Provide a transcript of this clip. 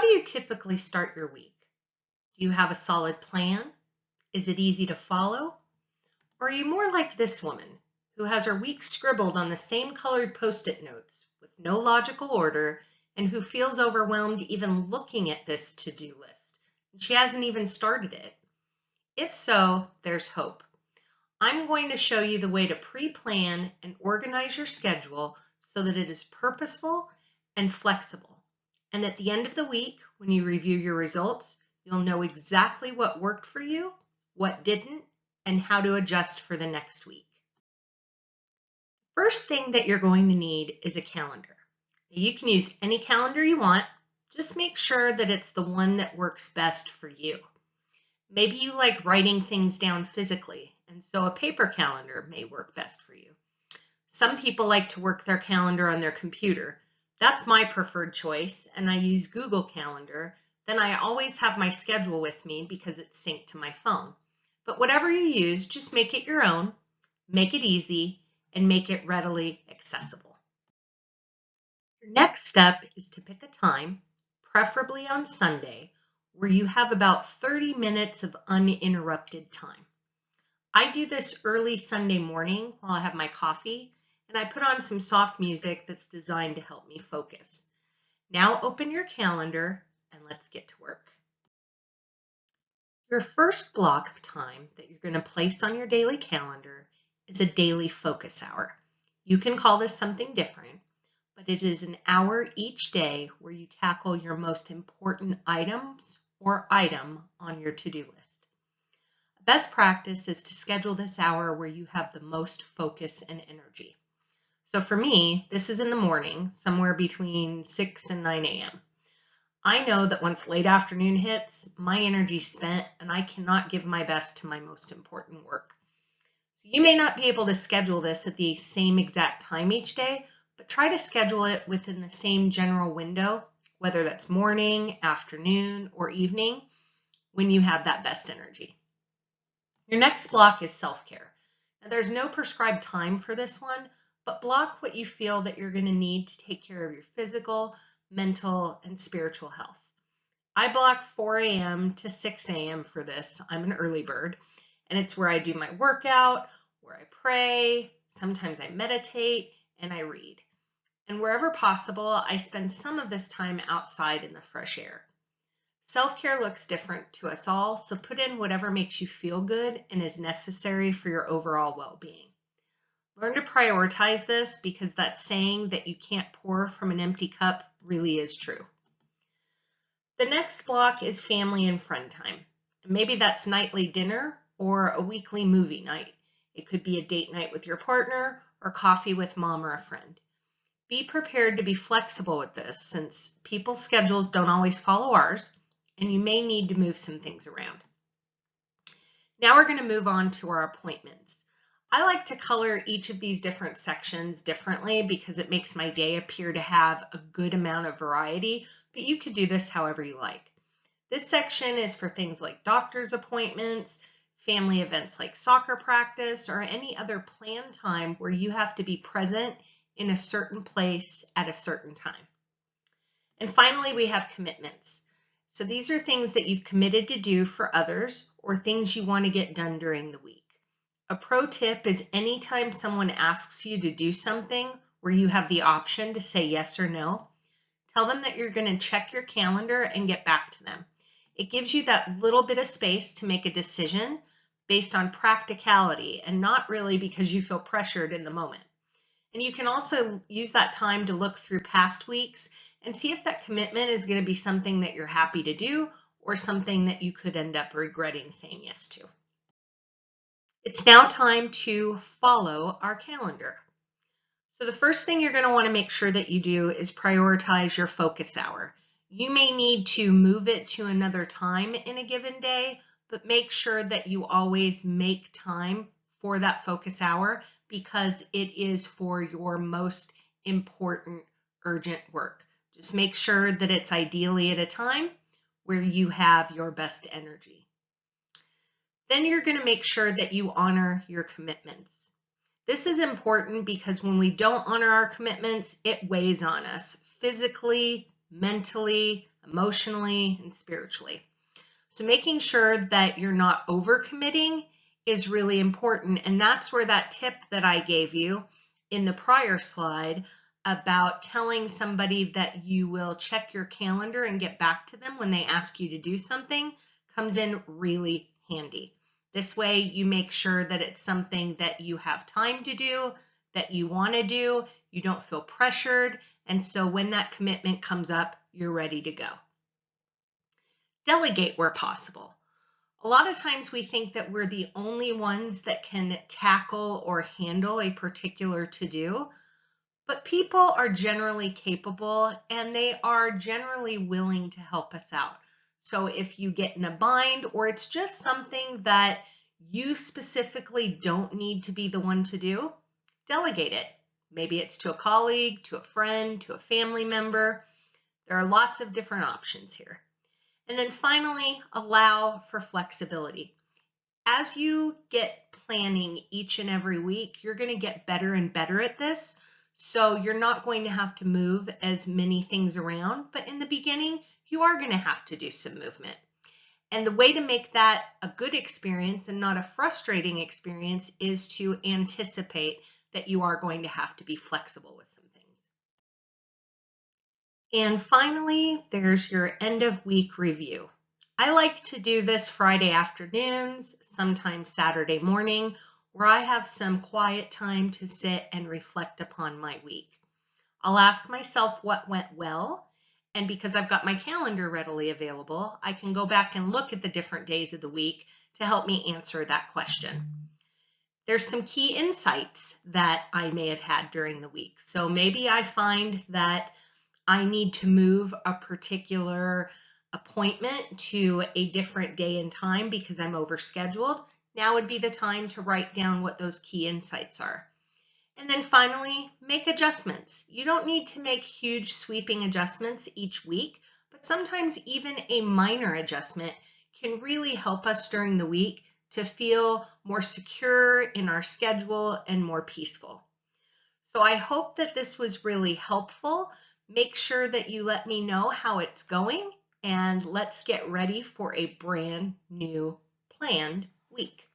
do you typically start your week? Do you have a solid plan? Is it easy to follow? Or are you more like this woman who has her week scribbled on the same colored Post-it notes with no logical order and who feels overwhelmed even looking at this to-do list? She hasn't even started it. If so, there's hope. I'm going to show you the way to pre-plan and organize your schedule so that it is purposeful and flexible. And at the end of the week, when you review your results, you'll know exactly what worked for you, what didn't, and how to adjust for the next week. First thing that you're going to need is a calendar. You can use any calendar you want. Just make sure that it's the one that works best for you. Maybe you like writing things down physically, and so a paper calendar may work best for you. Some people like to work their calendar on their computer. That's my preferred choice, and I use Google Calendar. Then I always have my schedule with me because it's synced to my phone. But whatever you use, just make it your own, make it easy, and make it readily accessible. Your next step is to pick a time, preferably on Sunday, where you have about 30 minutes of uninterrupted time. I do this early Sunday morning while I have my coffee, and I put on some soft music that's designed to help me focus. Now open your calendar and let's get to work. Your first block of time that you're going to place on your daily calendar is a daily focus hour. You can call this something different, but it is an hour each day where you tackle your most important items or item on your to-do list. Best practice is to schedule this hour where you have the most focus and energy. So for me, this is in the morning, somewhere between 6 and 9 a.m. I know that once late afternoon hits, my energy's spent and I cannot give my best to my most important work. So you may not be able to schedule this at the same exact time each day, but try to schedule it within the same general window, whether that's morning, afternoon, or evening, when you have that best energy. Your next block is self-care. Now, there's no prescribed time for this one, but block what you feel that you're going to need to take care of your physical, mental, and spiritual health. I block 4 a.m. to 6 a.m. for this. I'm an early bird, and it's where I do my workout, where I pray, sometimes I meditate, and I read. And wherever possible, I spend some of this time outside in the fresh air. Self-care looks different to us all, so put in whatever makes you feel good and is necessary for your overall well-being. Learn to prioritize this because that saying that you can't pour from an empty cup really is true. The next block is family and friend time. Maybe that's nightly dinner or a weekly movie night. It could be a date night with your partner or coffee with mom or a friend. Be prepared to be flexible with this since people's schedules don't always follow ours, and you may need to move some things around. Now we're going to move on to our appointments. I like to color each of these different sections differently because it makes my day appear to have a good amount of variety, but you could do this however you like. This section is for things like doctor's appointments, family events like soccer practice, or any other planned time where you have to be present in a certain place at a certain time. And finally, we have commitments. So these are things that you've committed to do for others or things you want to get done during the week. A pro tip is anytime someone asks you to do something where you have the option to say yes or no, tell them that you're going to check your calendar and get back to them. It gives you that little bit of space to make a decision based on practicality and not really because you feel pressured in the moment. And you can also use that time to look through past weeks and see if that commitment is going to be something that you're happy to do or something that you could end up regretting saying yes to. It's now time to follow our calendar. So the first thing you're going to want to make sure that you do is prioritize your focus hour. You may need to move it to another time in a given day, but make sure that you always make time for that focus hour because it is for your most important urgent work. Just make sure that it's ideally at a time where you have your best energy. Then you're going to make sure that you honor your commitments. This is important because when we don't honor our commitments, it weighs on us physically, mentally, emotionally, and spiritually. So making sure that you're not overcommitting is really important. And that's where that tip that I gave you in the prior slide about telling somebody that you will check your calendar and get back to them when they ask you to do something comes in really handy. This way you make sure that it's something that you have time to do, that you want to do, you don't feel pressured, and so when that commitment comes up, you're ready to go. Delegate where possible. A lot of times we think that we're the only ones that can tackle or handle a particular to-do, but people are generally capable and they are generally willing to help us out. So if you get in a bind or it's just something that you specifically don't need to be the one to do, delegate it. Maybe it's to a colleague, to a friend, to a family member. There are lots of different options here. And then finally, allow for flexibility. As you get planning each and every week, you're going to get better and better at this. So you're not going to have to move as many things around, but in the beginning, you are going to have to do some movement. And the way to make that a good experience and not a frustrating experience is to anticipate that you are going to have to be flexible with some things. And finally, there's your end of week review. I like to do this Friday afternoons, sometimes Saturday morning, where I have some quiet time to sit and reflect upon my week. I'll ask myself what went well, and because I've got my calendar readily available, I can go back and look at the different days of the week to help me answer that question. There's some key insights that I may have had during the week. So maybe I find that I need to move a particular appointment to a different day and time because I'm overscheduled. Now would be the time to write down what those key insights are. And then finally, make adjustments. You don't need to make huge sweeping adjustments each week, but sometimes even a minor adjustment can really help us during the week to feel more secure in our schedule and more peaceful. So I hope that this was really helpful. Make sure that you let me know how it's going, and let's get ready for a brand new planned week.